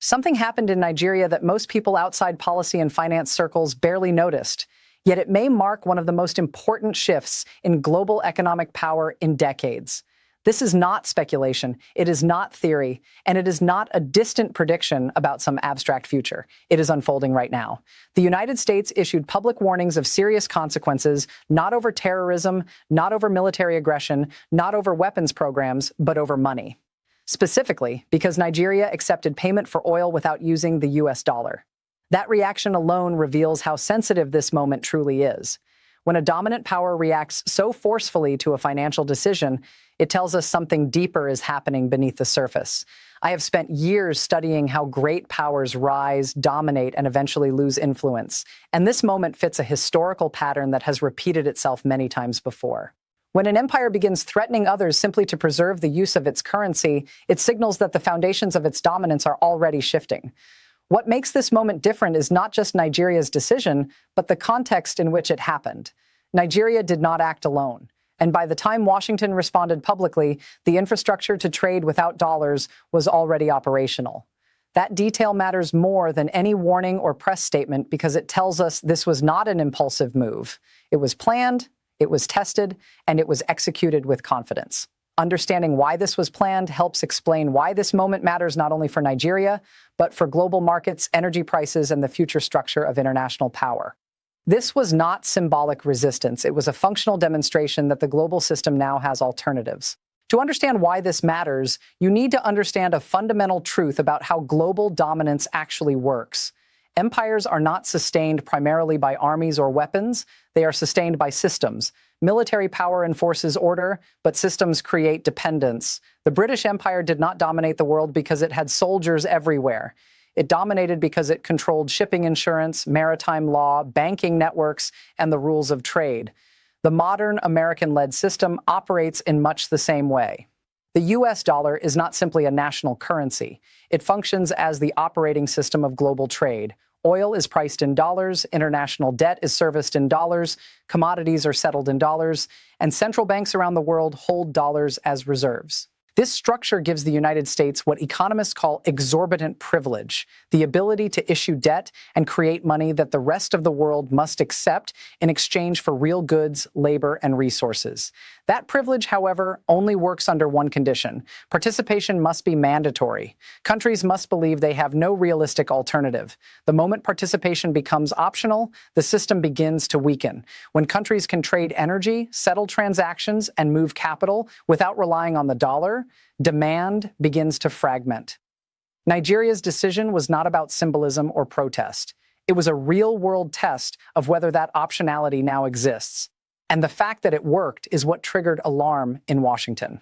Something happened in Nigeria that most people outside policy and finance circles barely noticed, yet it may mark one of the most important shifts in global economic power in decades. This is not speculation, it is not theory, and it is not a distant prediction about some abstract future. It is unfolding right now. The United States issued public warnings of serious consequences, not over terrorism, not over military aggression, not over weapons programs, but over money. Specifically, because Nigeria accepted payment for oil without using the US dollar. That reaction alone reveals how sensitive this moment truly is. When a dominant power reacts so forcefully to a financial decision, it tells us something deeper is happening beneath the surface. I have spent years studying how great powers rise, dominate, and eventually lose influence. And this moment fits a historical pattern that has repeated itself many times before. When an empire begins threatening others simply to preserve the use of its currency, it signals that the foundations of its dominance are already shifting. What makes this moment different is not just Nigeria's decision, but the context in which it happened. Nigeria did not act alone. And by the time Washington responded publicly, the infrastructure to trade without dollars was already operational. That detail matters more than any warning or press statement because it tells us this was not an impulsive move. It was planned, it was tested, and it was executed with confidence. Understanding why this was planned helps explain why this moment matters not only for Nigeria, but for global markets, energy prices, and the future structure of international power. This was not symbolic resistance. It was a functional demonstration that the global system now has alternatives. To understand why this matters, you need to understand a fundamental truth about how global dominance actually works. Empires are not sustained primarily by armies or weapons. They are sustained by systems. Military power enforces order, but systems create dependence. The British Empire did not dominate the world because it had soldiers everywhere. It dominated because it controlled shipping insurance, maritime law, banking networks, and the rules of trade. The modern American-led system operates in much the same way. The US dollar is not simply a national currency. It functions as the operating system of global trade. Oil is priced in dollars, international debt is serviced in dollars, commodities are settled in dollars, and central banks around the world hold dollars as reserves. This structure gives the United States what economists call exorbitant privilege, the ability to issue debt and create money that the rest of the world must accept in exchange for real goods, labor, and resources. That privilege, however, only works under one condition. Participation must be mandatory. Countries must believe they have no realistic alternative. The moment participation becomes optional, the system begins to weaken. When countries can trade energy, settle transactions, and move capital without relying on the dollar, demand begins to fragment. Nigeria's decision was not about symbolism or protest. It was a real-world test of whether that optionality now exists. And the fact that it worked is what triggered alarm in Washington.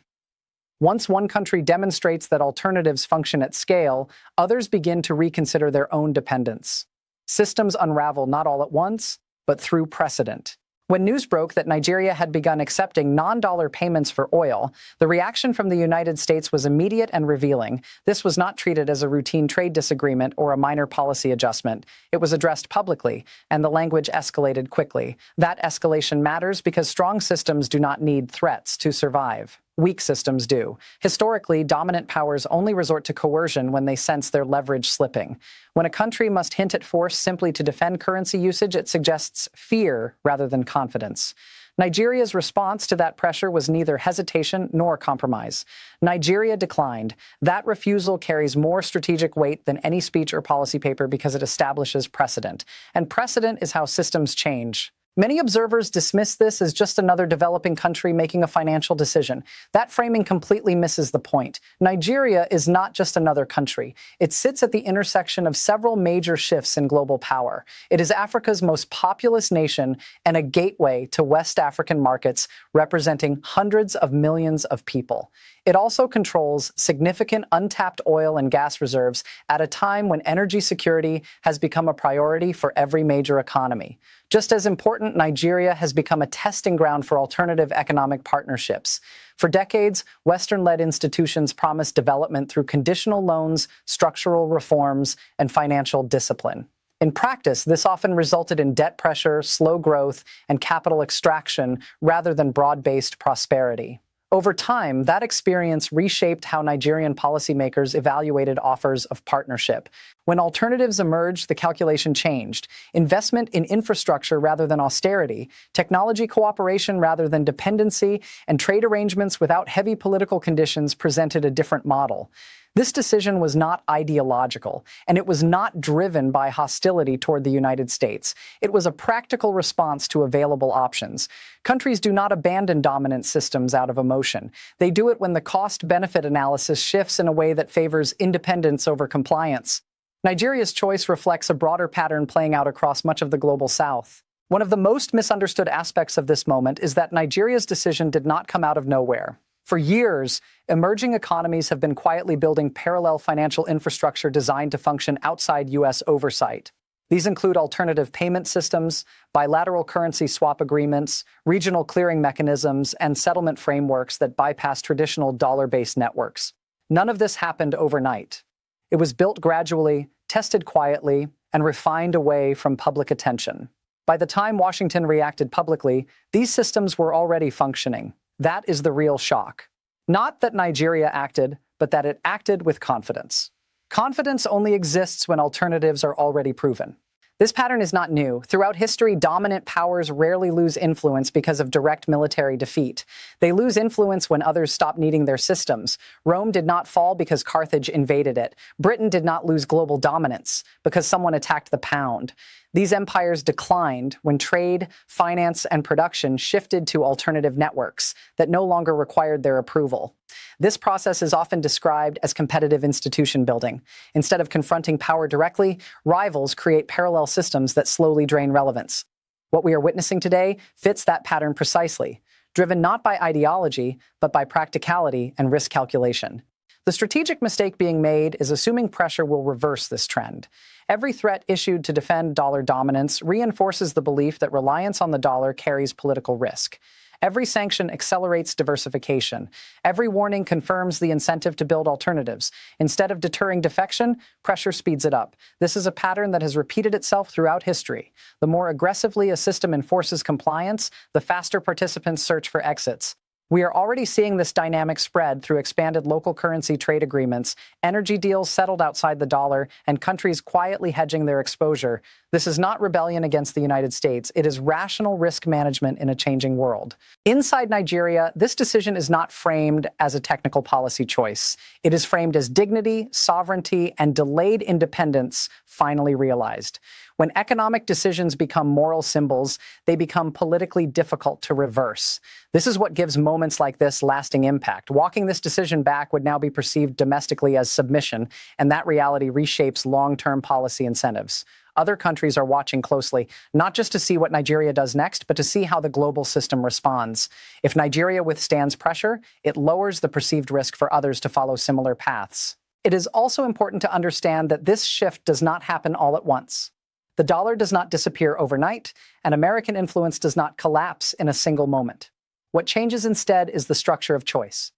Once one country demonstrates that alternatives function at scale, others begin to reconsider their own dependence. Systems unravel not all at once, but through precedent. When news broke that Nigeria had begun accepting non-dollar payments for oil, the reaction from the United States was immediate and revealing. This was not treated as a routine trade disagreement or a minor policy adjustment. It was addressed publicly, and the language escalated quickly. That escalation matters because strong systems do not need threats to survive. Weak systems do. Historically, dominant powers only resort to coercion when they sense their leverage slipping. When a country must hint at force simply to defend currency usage, it suggests fear rather than confidence. Nigeria's response to that pressure was neither hesitation nor compromise. Nigeria declined. That refusal carries more strategic weight than any speech or policy paper because it establishes precedent. And precedent is how systems change. Many observers dismiss this as just another developing country making a financial decision. That framing completely misses the point. Nigeria is not just another country. It sits at the intersection of several major shifts in global power. It is Africa's most populous nation and a gateway to West African markets representing hundreds of millions of people. It also controls significant untapped oil and gas reserves at a time when energy security has become a priority for every major economy. Just as important, Nigeria has become a testing ground for alternative economic partnerships. For decades, Western-led institutions promised development through conditional loans, structural reforms, and financial discipline. In practice, this often resulted in debt pressure, slow growth, and capital extraction rather than broad-based prosperity. Over time, that experience reshaped how Nigerian policymakers evaluated offers of partnership. When alternatives emerged, the calculation changed. Investment in infrastructure rather than austerity, technology cooperation rather than dependency, and trade arrangements without heavy political conditions presented a different model. This decision was not ideological, and it was not driven by hostility toward the United States. It was a practical response to available options. Countries do not abandon dominant systems out of emotion. They do it when the cost-benefit analysis shifts in a way that favors independence over compliance. Nigeria's choice reflects a broader pattern playing out across much of the global South. One of the most misunderstood aspects of this moment is that Nigeria's decision did not come out of nowhere. For years, emerging economies have been quietly building parallel financial infrastructure designed to function outside U.S. oversight. These include alternative payment systems, bilateral currency swap agreements, regional clearing mechanisms, and settlement frameworks that bypass traditional dollar-based networks. None of this happened overnight. It was built gradually, tested quietly, and refined away from public attention. By the time Washington reacted publicly, these systems were already functioning. That is the real shock. Not that Nigeria acted, but that it acted with confidence. Confidence only exists when alternatives are already proven. This pattern is not new. Throughout history, dominant powers rarely lose influence because of direct military defeat. They lose influence when others stop needing their systems. Rome did not fall because Carthage invaded it. Britain did not lose global dominance because someone attacked the pound. These empires declined when trade, finance, and production shifted to alternative networks that no longer required their approval. This process is often described as competitive institution building. Instead of confronting power directly, rivals create parallel systems that slowly drain relevance. What we are witnessing today fits that pattern precisely, driven not by ideology, but by practicality and risk calculation. The strategic mistake being made is assuming pressure will reverse this trend. Every threat issued to defend dollar dominance reinforces the belief that reliance on the dollar carries political risk. Every sanction accelerates diversification. Every warning confirms the incentive to build alternatives. Instead of deterring defection, pressure speeds it up. This is a pattern that has repeated itself throughout history. The more aggressively a system enforces compliance, the faster participants search for exits. We are already seeing this dynamic spread through expanded local currency trade agreements, energy deals settled outside the dollar, and countries quietly hedging their exposure. This is not rebellion against the United States. It is rational risk management in a changing world. Inside Nigeria, this decision is not framed as a technical policy choice. It is framed as dignity, sovereignty, and delayed independence finally realized. When economic decisions become moral symbols, they become politically difficult to reverse. This is what gives moments like this lasting impact. Walking this decision back would now be perceived domestically as submission, and that reality reshapes long-term policy incentives. Other countries are watching closely, not just to see what Nigeria does next, but to see how the global system responds. If Nigeria withstands pressure, it lowers the perceived risk for others to follow similar paths. It is also important to understand that this shift does not happen all at once. The dollar does not disappear overnight, and American influence does not collapse in a single moment. What changes instead is the structure of choice.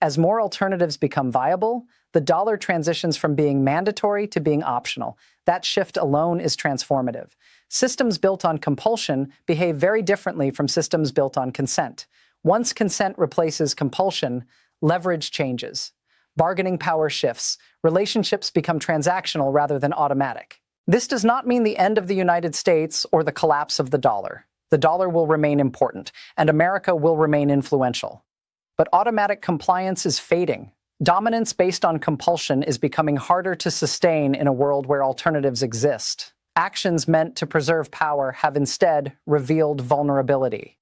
As more alternatives become viable, the dollar transitions from being mandatory to being optional. That shift alone is transformative. Systems built on compulsion behave very differently from systems built on consent. Once consent replaces compulsion, leverage changes. Bargaining power shifts. Relationships become transactional rather than automatic. This does not mean the end of the United States or the collapse of the dollar. The dollar will remain important, and America will remain influential. But automatic compliance is fading. Dominance based on compulsion is becoming harder to sustain in a world where alternatives exist. Actions meant to preserve power have instead revealed vulnerability.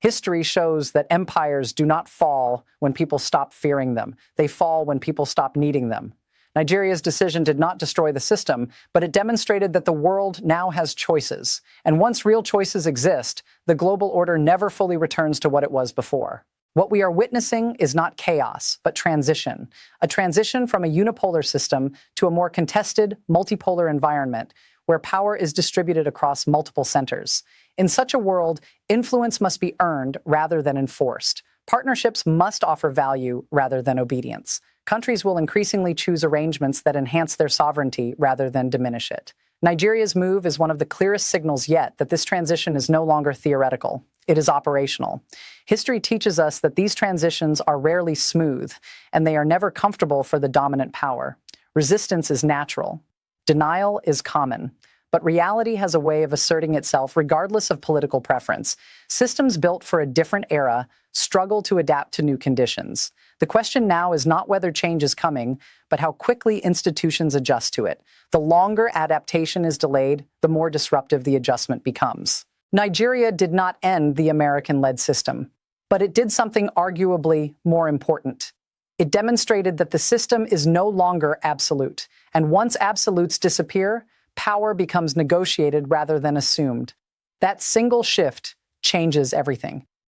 History shows that empires do not fall when people stop fearing them. They fall when people stop needing them. Nigeria's decision did not destroy the system, but it demonstrated that the world now has choices. And once real choices exist, the global order never fully returns to what it was before. What we are witnessing is not chaos, but transition. A transition from a unipolar system to a more contested, multipolar environment, where power is distributed across multiple centers. In such a world, influence must be earned rather than enforced. Partnerships must offer value rather than obedience. Countries will increasingly choose arrangements that enhance their sovereignty rather than diminish it. Nigeria's move is one of the clearest signals yet that this transition is no longer theoretical. it is operational. History teaches us that these transitions are rarely smooth, and they are never comfortable for the dominant power. Resistance is natural. Denial is common. But reality has a way of asserting itself regardless of political preference. Systems built for a different era struggle to adapt to new conditions. The question now is not whether change is coming, but how quickly institutions adjust to it. The longer adaptation is delayed, the more disruptive the adjustment becomes. Nigeria did not end the American-led system, but it did something arguably more important. It demonstrated that the system is no longer absolute, and once absolutes disappear, power becomes negotiated rather than assumed. That single shift changes everything.